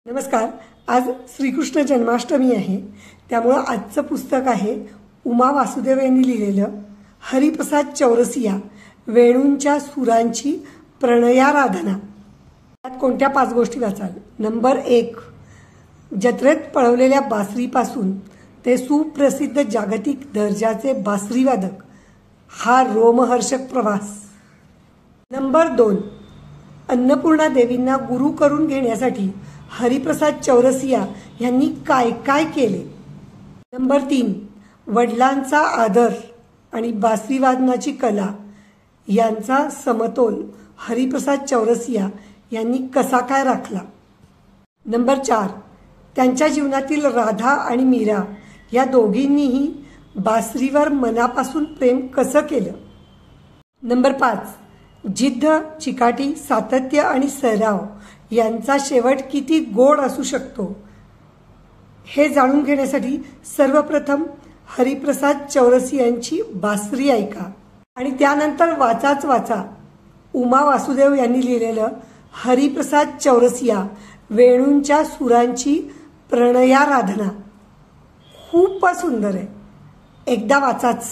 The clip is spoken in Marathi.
नमस्कार. आज श्रीकृष्ण जन्माष्टमी आहे, त्यामुळे आजचं पुस्तक आहे उमा वासुदेव यांनी लिहिलेलं हरिप्रसाद चौरसिया वेणूंच्या सुरांची प्रणयाराधना. त्यात कोणत्या 5 गोष्टी वाचाल? नंबर 1, जत्रेत पळवलेल्या बासरीपासून ते सुप्रसिद्ध जागतिक दर्जाचे बासरीवादक हा रोमहर्षक प्रवास. नंबर 2, अन्नपूर्णा देवींना गुरु करून घेण्यासाठी हरिप्रसाद चौरसिया यांनी काय काय केले. नंबर 3, वडिलांचा आदर आणि बासरी वादनाची कला यांचा समतोल हरिप्रसाद चौरसिया यांनी कसा काय राखला. नंबर 4, त्यांच्या जीवनातील राधा आणि मीरा या दोघींनीही बासरीवर मनापासून प्रेम कसं केलं. नंबर 5, जिद्द, चिकाटी, सातत्य आणि सराव यांचा शेवट किती गोड असू शकतो हे जाणून घेण्यासाठी सर्वप्रथम हरिप्रसाद चौरसिया यांची बासरी ऐका आणि त्यानंतर वाचाच वाचा उमा वासुदेव यांनी लिहिलेलं हरिप्रसाद चौरसिया वेणूंच्या सुरांची प्रणयाराधना. खूप सुंदर आहे, एकदा वाचाच.